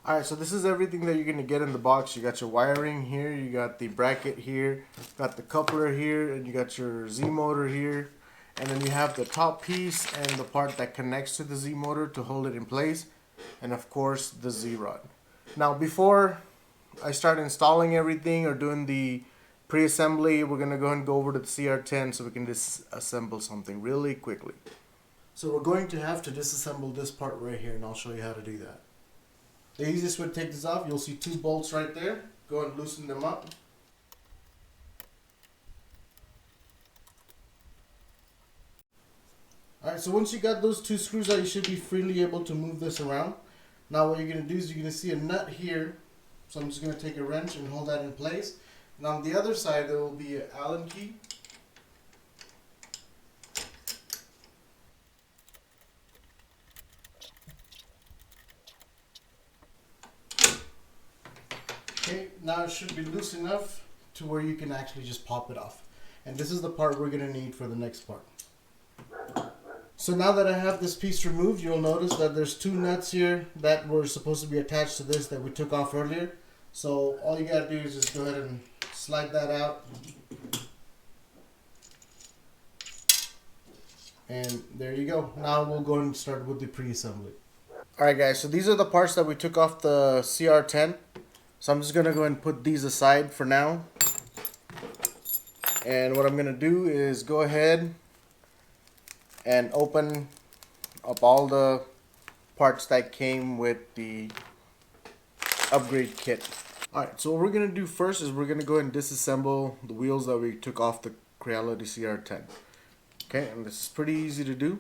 Alright, so this is everything that you're going to get in the box. You got your wiring here, you got the bracket here, got the coupler here, and you got your Z motor here. And then you have the top piece and the part that connects to the Z motor to hold it in place. And of course, the Z rod. Now, before I start installing everything or doing the pre-assembly, we're going to go ahead and go over to the Cr-10 so we can disassemble something really quickly. So we're going to have to disassemble this part right here, and I'll show you how to do that. The easiest way to take this off, you'll see two bolts right there. Go and loosen them up. Alright, so once you got those two screws out, you should be freely able to move this around. Now what you're going to do is you're going to see a nut here. So I'm just going to take a wrench and hold that in place. And on the other side, there will be an Allen key. Okay, now it should be loose enough to where you can actually just pop it off. And this is the part we're going to need for the next part. So now that I have this piece removed, you'll notice that there's two nuts here that were supposed to be attached to this that we took off earlier. So all you got to do is just go ahead and slide that out. And there you go. Now we'll go and start with the pre-assembly. Alright guys, so these are the parts that we took off the Cr-10. So I'm just going to go and put these aside for now. And what I'm going to do is go ahead and open up all the parts that came with the upgrade kit. Alright, so what we're going to do first is we're going to go ahead and disassemble the wheels that we took off the Creality Cr-10. Okay, and this is pretty easy to do.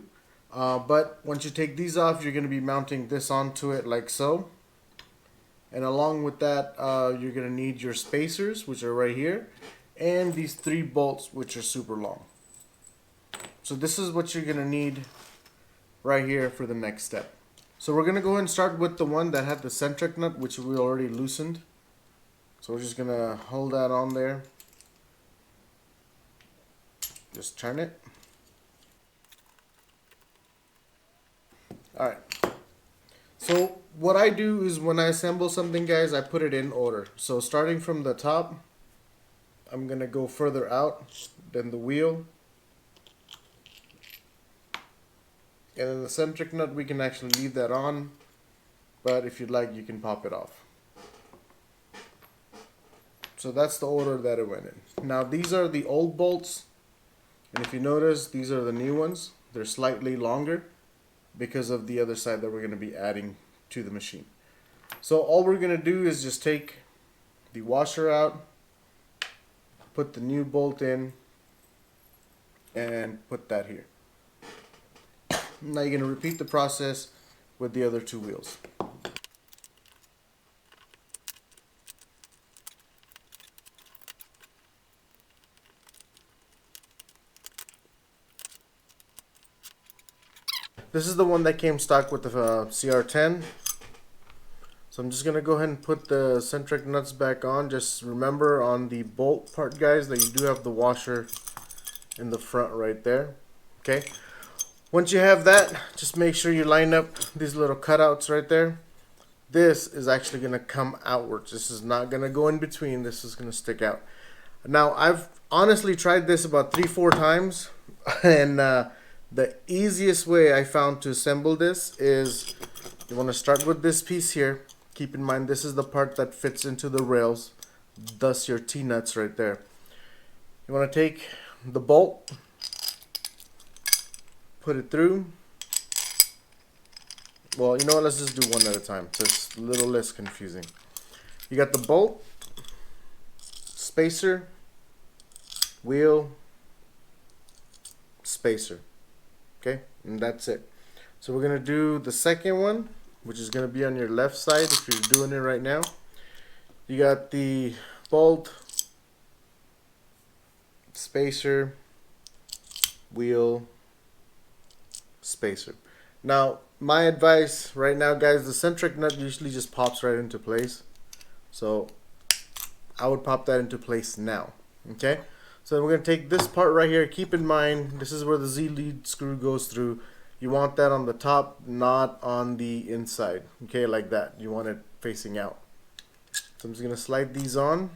But once you take these off, you're going to be mounting this onto it like so. And along with that, you're going to need your spacers, which are right here, and these 3 bolts, which are super long. So this is what you're going to need right here for the next step. So we're going to go ahead and start with the one that had the centric nut, which we already loosened. So we're just going to hold that on there. Just turn it. Alright. So what I do is when I assemble something, guys, I put it in order. So starting from the top, I'm going to go further out than the wheel. And then the centric nut, we can actually leave that on. But if you'd like, you can pop it off. So that's the order that it went in. Now these are the old bolts. And if you notice, these are the new ones. They're slightly longer because of the other side that we're going to be adding to the machine. So all we're going to do is just take the washer out, put the new bolt in, and put that here. Now you're going to repeat the process with the other 2 wheels. This is the one that came stock with the Cr-10. So I'm just going to go ahead and put the centric nuts back on. Just remember on the bolt part, guys, that you do have the washer in the front right there. Okay. Once you have that, just make sure you line up these little cutouts right there. This is actually going to come outwards. This is not going to go in between. This is going to stick out. Now, I've honestly tried this about 3-4 times. And the easiest way I found to assemble this is you want to start with this piece here. Keep in mind this is the part that fits into the rails, thus your T-nuts right there. You want to take the bolt, put it through. Well, you know what, let's just do one at a time so it's a little less confusing. You got the bolt, spacer, wheel, spacer. Okay, and that's it. So we're going to do the second one, which is going to be on your left side if you're doing it right now. You got the bolt, spacer, wheel, spacer. Now, my advice right now, guys, the centric nut usually just pops right into place. So I would pop that into place now. Okay, so we're going to take this part right here. Keep in mind, this is where the Z lead screw goes through. You want that on the top, not on the inside. Okay, like that. You want it facing out. So I'm just going to slide these on.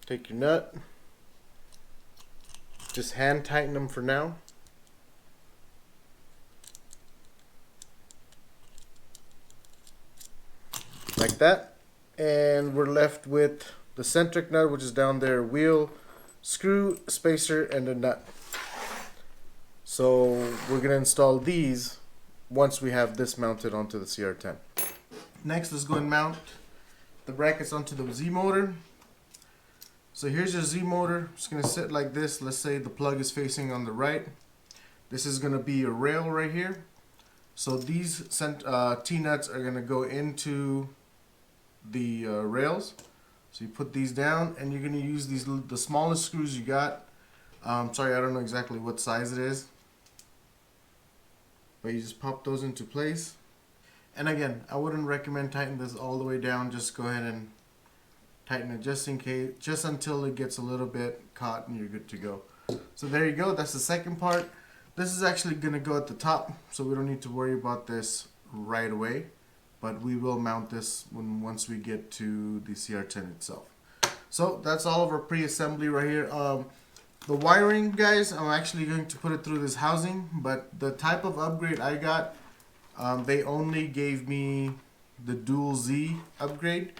Take your nut. Just hand tighten them for now. Like that. And we're left with the centric nut, which is down there, wheel, screw, spacer, and a nut. So we're going to install these once we have this mounted onto the Cr-10. Next, let's go and mount the brackets onto the Z motor. So here's your Z motor. It's going to sit like this. Let's say the plug is facing on the right. This is going to be a rail right here. So these T-nuts are going to go into the rails. So you put these down, and you're going to use these the smallest screws you got. Sorry, I don't know exactly what size it is, but you just pop those into place. And again, I wouldn't recommend tightening this all the way down. Just go ahead and tighten it just in case, just until it gets a little bit caught and you're good to go. So there you go. That's the second part. This is actually going to go at the top, so we don't need to worry about this right away. But we will mount this once we get to the Cr-10 itself. So that's all of our pre-assembly right here. The wiring, guys, I'm actually going to put it through this housing, but the type of upgrade I got, they only gave me the dual Z upgrade.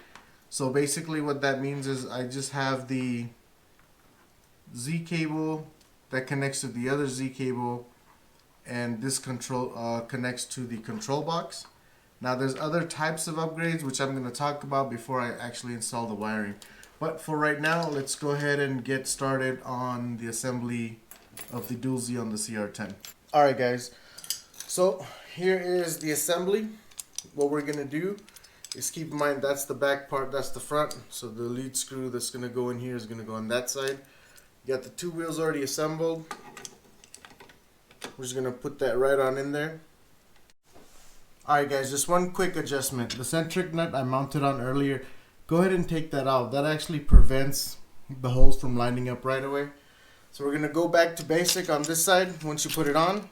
So basically what that means is I just have the Z cable that connects to the other Z cable, and this control connects to the control box. Now there's other types of upgrades which I'm going to talk about before I actually install the wiring. But for right now, let's go ahead and get started on the assembly of the dual Z on the Cr-10. Alright guys, so here is the assembly. What we're going to do is keep in mind that's the back part, that's the front. So the lead screw that's going to go in here is going to go on that side. You got the two wheels already assembled. We're just going to put that right on in there. Alright guys, just one quick adjustment. The centric nut I mounted on earlier, go ahead and take that out. That actually prevents the holes from lining up right away. So we're going to go back to basic on this side. Once you put it on,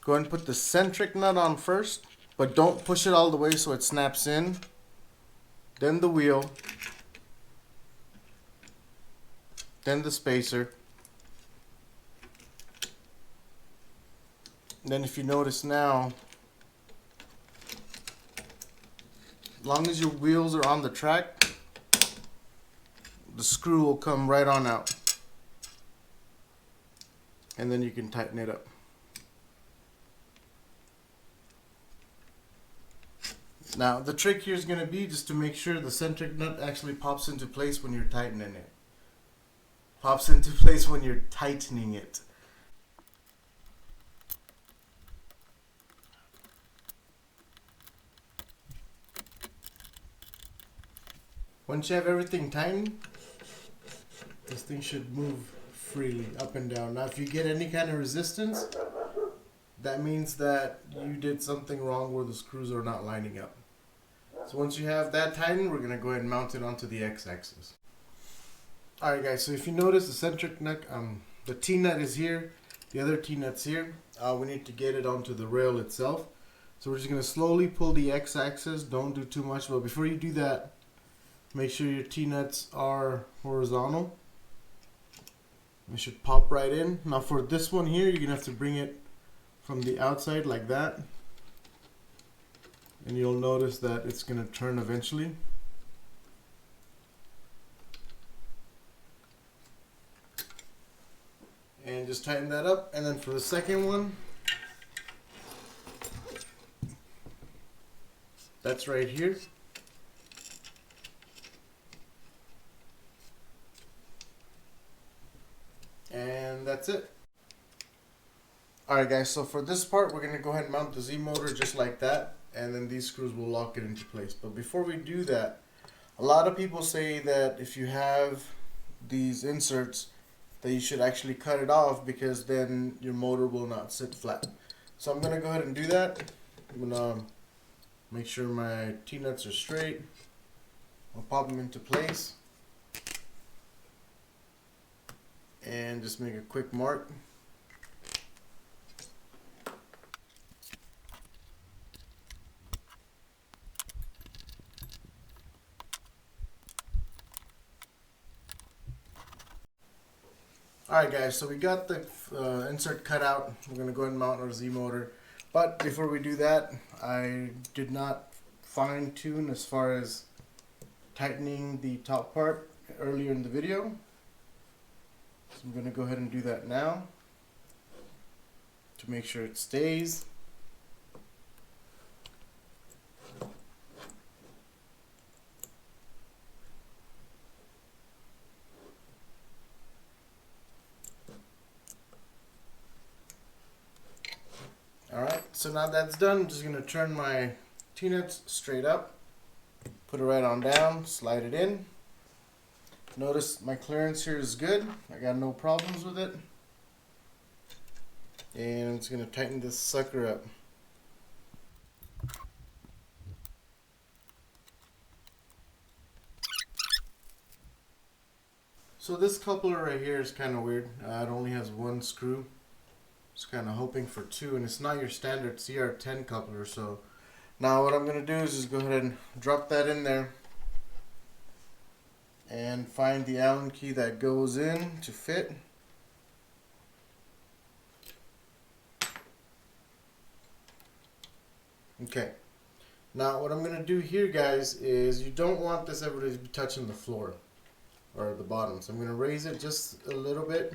go ahead and put the centric nut on first, but don't push it all the way so it snaps in. Then the wheel, then the spacer. Then if you notice now, as long as your wheels are on the track, the screw will come right on out. And then you can tighten it up. Now the trick here is going to be just to make sure the centric nut actually pops into place when you're tightening it. Pops into place when you're tightening it. Once you have everything tightened, this thing should move freely up and down. Now if you get any kind of resistance, that means that you did something wrong where the screws are not lining up. So once you have that tightened, we're going to go ahead and mount it onto the X-axis. Alright guys, so if you notice the centric nut, the T-nut is here, the other T-nut's here. We need to get it onto the rail itself. So we're just going to slowly pull the X-axis, don't do too much, but before you do that, make sure your T-nuts are horizontal. It should pop right in. Now for this one here, you're going to have to bring it from the outside like that. And you'll notice that it's going to turn eventually. And just tighten that up. And then for the second one, that's right here. And that's it. Alright guys, so for this part we're going to go ahead and mount the Z motor just like that, and then these screws will lock it into place. But before we do that, a lot of people say that if you have these inserts that you should actually cut it off, because then your motor will not sit flat. So I'm going to go ahead and do that. I'm going to make sure my T-nuts are straight. I'll pop them into place and just make a quick mark. Alright guys, so we got the insert cut out. We're going to go ahead and mount our Z motor. But before we do that, I did not fine tune as far as tightening the top part earlier in the video. So I'm going to go ahead and do that now to make sure it stays. Alright, so now that's done, I'm just going to turn my T-nuts straight up, put it right on down, slide it in. Notice my clearance here is good, I got no problems with it. And I'm just going to tighten this sucker up. So this coupler right here is kind of weird, it only has one screw. Just kind of hoping for two, and it's not your standard Cr-10 coupler. So now what I'm going to do is just go ahead and drop that in there and find the Allen key that goes in to fit. Okay, now what I'm going to do here, guys, is you don't want this ever to be touching the floor or the bottom, so I'm going to raise it just a little bit.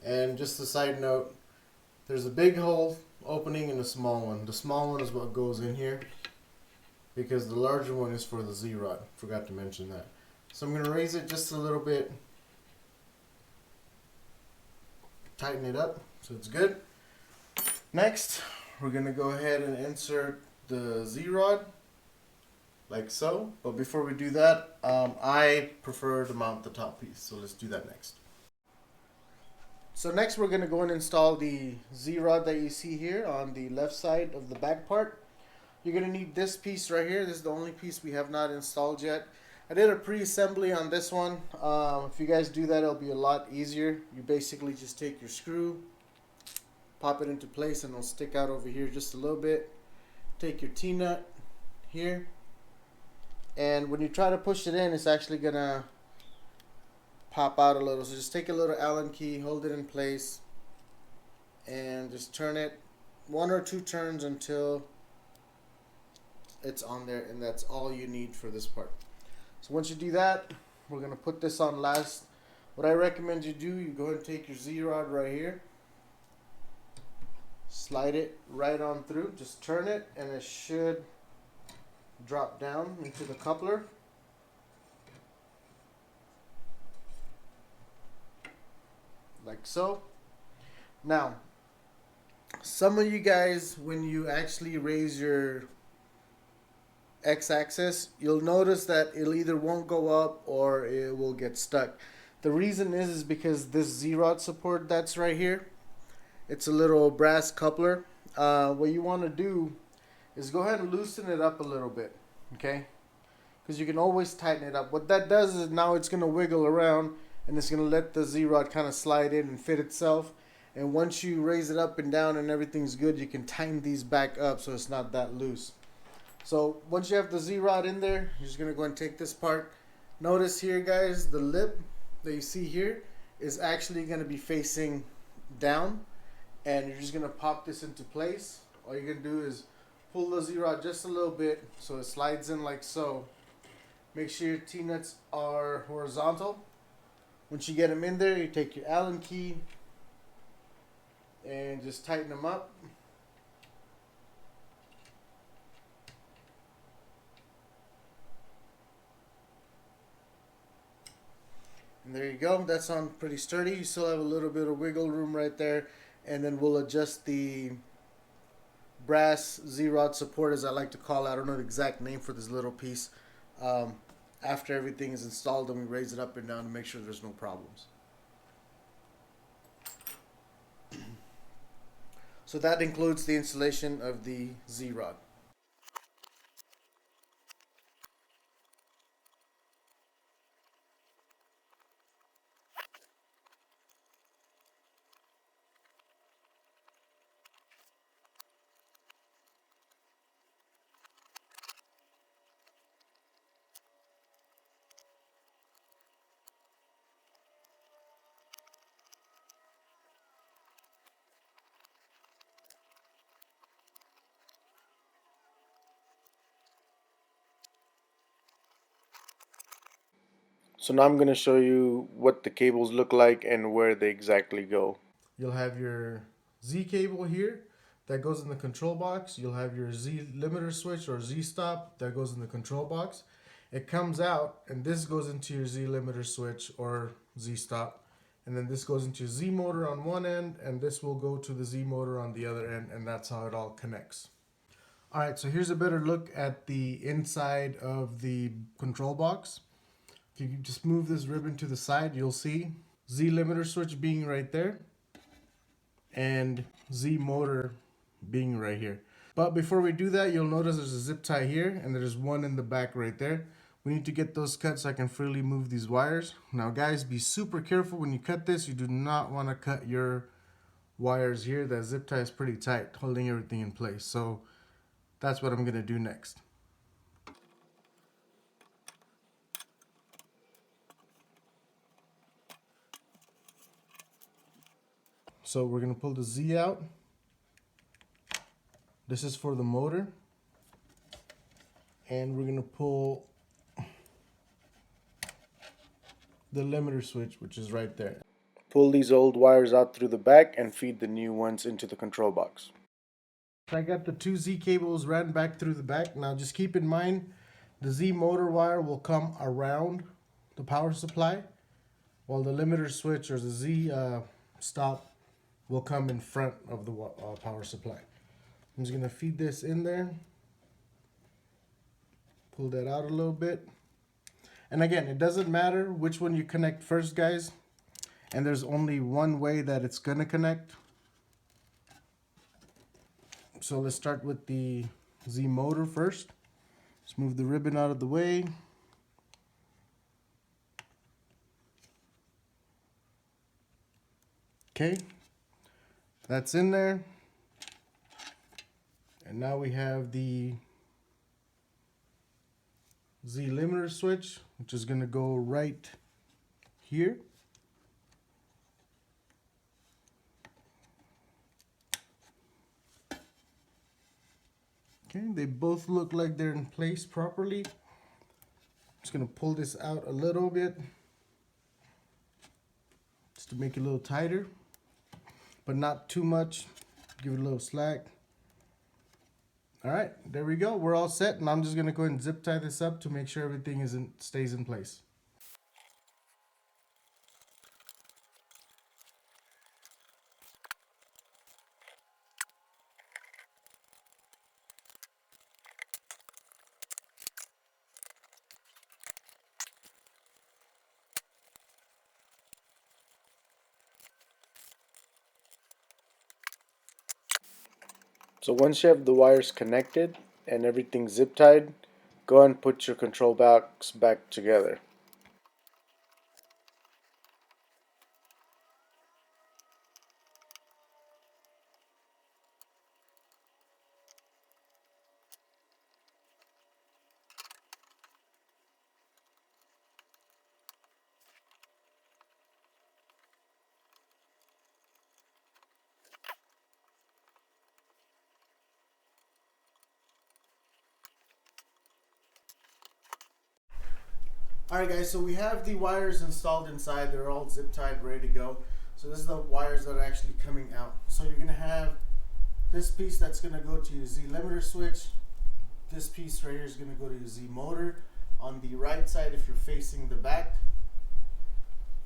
And just a side note, there's a big hole opening and a small one. The small one is what goes in here because the larger one is for the Z-rod. Forgot to mention that. So I'm going to raise it just a little bit, tighten it up so it's good. Next, we're going to go ahead and insert the Z-rod like so. But before we do that, I prefer to mount the top piece. So let's do that next. So next we're going to go and install the Z-rod that you see here on the left side of the back part. You're going to need this piece right here. This is the only piece we have not installed yet. I did a pre-assembly on this one. If you guys do that, it'll be a lot easier. You basically just take your screw, pop it into place, and it'll stick out over here just a little bit. Take your T-nut here, and when you try to push it in, it's actually going to pop out a little. So just take a little Allen key, hold it in place, and just turn it 1 or 2 turns until it's on there, and that's all you need for this part. So once you do that, we're going to put this on last. What I recommend you do, you go ahead and take your Z-rod right here, slide it right on through, just turn it, and it should drop down into the coupler. Like so. Now, some of you guys, when you actually raise your x-axis, you'll notice that it'll either won't go up or it will get stuck. The reason is because this Z-rod support that's right here, it's a little brass coupler. What you want to do is go ahead and loosen it up a little bit, okay? Because you can always tighten it up. What that does is now it's going to wiggle around, and it's going to let the Z-rod kind of slide in and fit itself. And once you raise it up and down and everything's good, you can tighten these back up so it's not that loose. So once you have the Z-rod in there, you're just going to go and take this part. Notice here, guys, the lip that you see here is actually going to be facing down. And you're just going to pop this into place. All you're going to do is pull the Z-rod just a little bit so it slides in like so. Make sure your T-nuts are horizontal. Once you get them in there, you take your Allen key and just tighten them up. And there you go. That's on pretty sturdy. You still have a little bit of wiggle room right there. And then we'll adjust the brass Z-rod support, as I like to call it. I don't know the exact name for this little piece. After everything is installed, and we raise it up and down to make sure there's no problems. So that includes the installation of the Z-rod. So now I'm going to show you what the cables look like and where they exactly go. You'll have your Z cable here that goes in the control box. You'll have your Z limiter switch or Z stop that goes in the control box. It comes out and this goes into your Z limiter switch or Z stop. And then this goes into your Z motor on one end and this will go to the Z motor on the other end, and that's how it all connects. Alright, so here's a better look at the inside of the control box. If you just move this ribbon to the side, you'll see Z limiter switch being right there and Z motor being right here. But before we do that, you'll notice there's a zip tie here and there's one in the back right there. We need to get those cut so I can freely move these wires. Now guys, be super careful when you cut this. You do not want to cut your wires here. That zip tie is pretty tight, holding everything in place. So that's what I'm going to do next. So we're going to pull the Z out. This is for the motor. And we're going to pull the limiter switch, which is right there. Pull these old wires out through the back and feed the new ones into the control box. I got the two Z cables ran back through the back. Now just keep in mind the Z motor wire will come around the power supply, while the limiter switch or the Z stop will come in front of the power supply. I'm just going to feed this in there. Pull that out a little bit. And again, it doesn't matter which one you connect first, guys. And there's only one way that it's going to connect. So let's start with the Z motor first. Let's move the ribbon out of the way. Okay, that's in there. And now we have the Z limiter switch, which is going to go right here. Okay, they both look like they're in place properly. I'm just going to pull this out a little bit just to make it a little tighter, but not too much. Give it a little slack. All right, there we go. We're all set, and I'm just going to go ahead and zip tie this up to make sure everything stays in place. So once you have the wires connected and everything zip tied, go and put your control box back together. Alright guys, so we have the wires installed inside. They're all zip tied, ready to go. So this is the wires that are actually coming out. So you're going to have this piece that's going to go to your Z limiter switch. This piece right here is going to go to your Z motor on the right side if you're facing the back.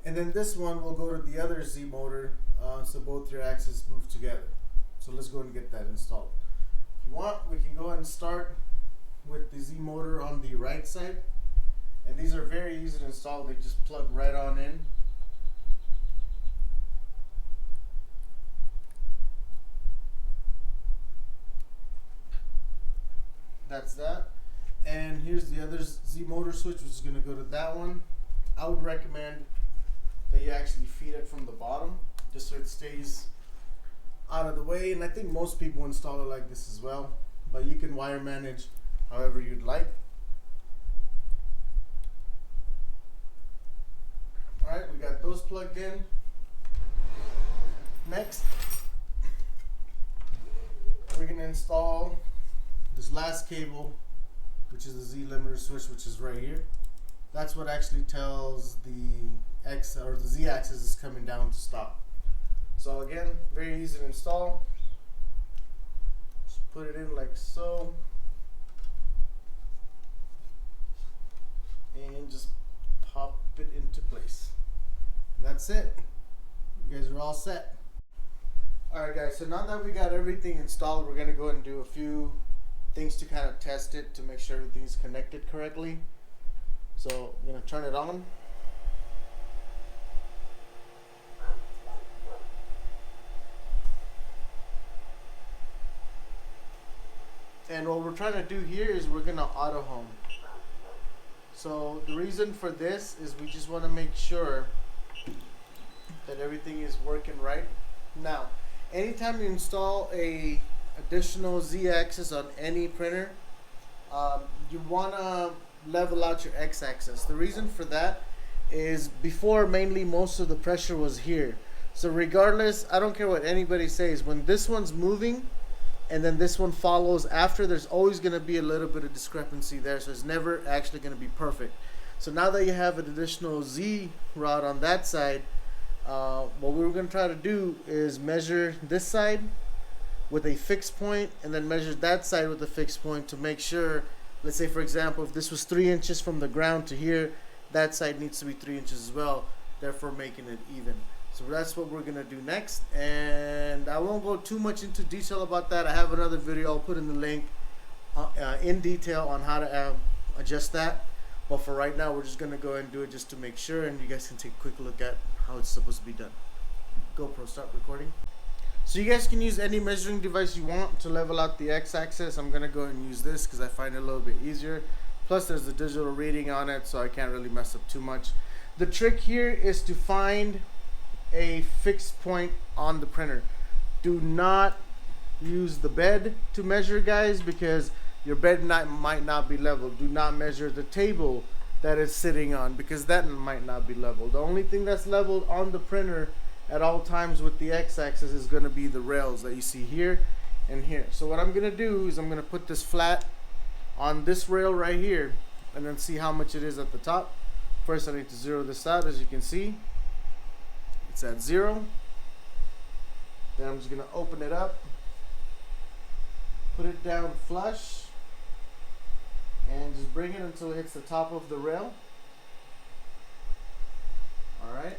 And then this one will go to the other Z motor, so both your axes move together. So let's go and get that installed. If you want, we can go ahead and start with the Z motor on the right side. And these are very easy to install. They just plug right on in. That's that. And here's the other Z motor switch, which is going to go to that one. I would recommend that you actually feed it from the bottom, just so it stays out of the way. And I think most people install it like this as well, but you can wire manage however you'd like. Alright, we got those plugged in. Next, we're going to install this last cable, which is the Z limiter switch, which is right here. That's what actually tells the X or the Z axis is coming down to stop. So again, very easy to install. Just put it in like so. And just pop it into place. And that's it. You guys are all set. Alright guys, so now that we got everything installed, we're going to go ahead and do a few things to kind of test it to make sure everything's connected correctly. So I'm going to turn it on. And what we're trying to do here is we're going to auto home. So the reason for this is we just want to make sure that everything is working right. Now, anytime you install a additional Z-axis on any printer, you want to level out your X-axis. The reason for that is before mainly most of the pressure was here. So regardless, I don't care what anybody says, when this one's moving and then this one follows after, there's always going to be a little bit of discrepancy there, so it's never actually going to be perfect. So now that you have an additional Z rod on that side, what we're going to try to do is measure this side with a fixed point and then measure that side with a fixed point to make sure, let's say for example, if this was 3 inches from the ground to here, that side needs to be 3 inches as well, therefore making it even. So that's what we're going to do next, and I won't go too much into detail about that. I have another video I'll put in the link in detail on how to adjust that, but for right now we're just going to go ahead and do it just to make sure, and you guys can take a quick look at how it's supposed to be done. GoPro, start recording. So you guys can use any measuring device you want to level out the X-axis. I'm going to go ahead and use this because I find it a little bit easier. Plus there's a digital reading on it, so I can't really mess up too much. The trick here is to find a fixed point on the printer. Do not use the bed to measure, guys, because your bed might not be level. Do not measure the table that it's sitting on because that might not be level. The only thing that's leveled on the printer at all times with the X-axis is going to be the rails that you see here and here. So what I'm going to do is I'm going to put this flat on this rail right here and then see how much it is at the top. First I need to zero this out. As you can see, it's at 0. Then I'm just going to open it up, put it down flush, and just bring it until it hits the top of the rail. Alright.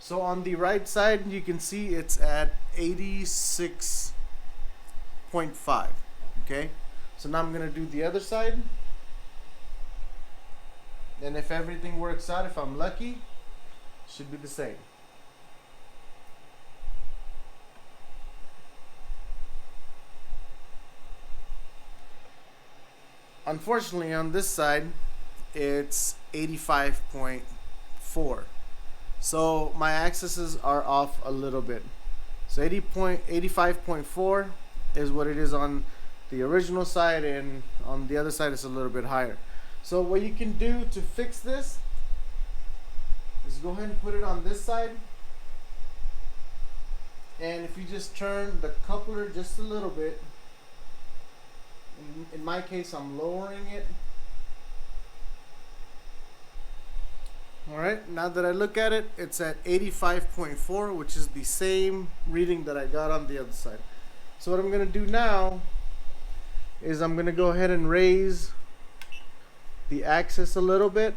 So on the right side you can see it's at 86.5. Okay. So now I'm going to do the other side. And if everything works out, if I'm lucky, it should be the same. Unfortunately on this side it's 85.4, so my axes are off a little bit. So 85.4 is what it is on the original side, and on the other side it's a little bit higher. So what you can do to fix this is go ahead and put it on this side, and if you just turn the coupler just a little bit, in my case I'm lowering it. Alright, now that I look at it, it's at 85.4, which is the same reading that I got on the other side. So what I'm going to do now is I'm going to go ahead and raise the axis a little bit.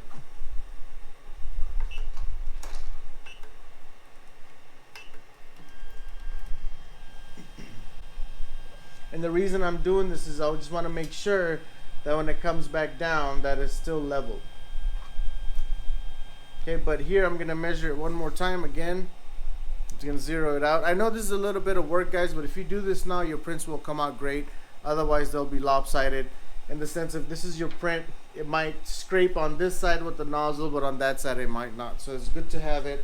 And the reason I'm doing this is I just want to make sure that when it comes back down that it's still level. Okay, but here I'm going to measure it one more time again. I'm just going to zero it out. I know this is a little bit of work, guys, but if you do this now, your prints will come out great. Otherwise, they'll be lopsided. In the sense of this is your print, it might scrape on this side with the nozzle, but on that side it might not. So it's good to have it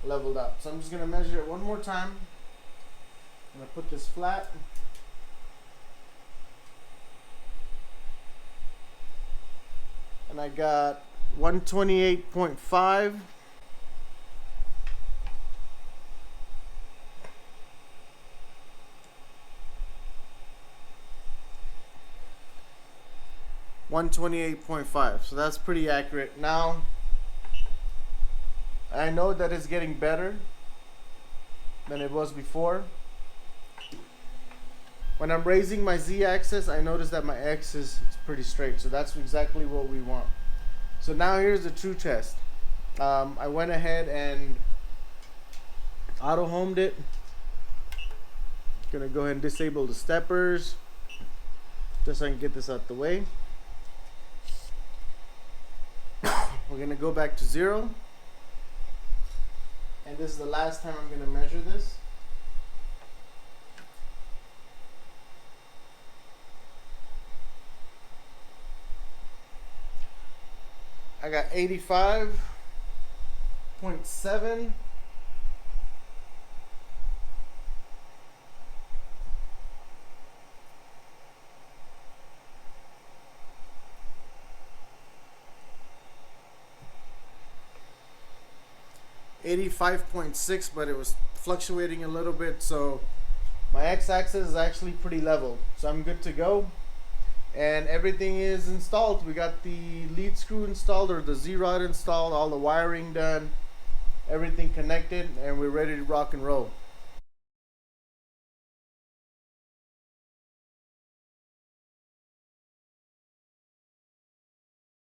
leveled out. So I'm just going to measure it one more time. I'm going to put this flat. And I got 128.5. 128.5. So that's pretty accurate. Now I know that it's getting better than it was before. When I'm raising my Z-axis, I notice that my X is pretty straight. So that's exactly what we want. So now here's the true test. I went ahead and auto homed it. Gonna go ahead and disable the steppers just so I can get this out the way. We're gonna go back to 0. And this is the last time I'm gonna measure this. I got 85.7. .6, but it was fluctuating a little bit, so my x-axis is actually pretty level, so I'm good to go. And everything is installed. We got the lead screw installed, or the Z-rod installed, all the wiring done, everything connected, and we're ready to rock and roll.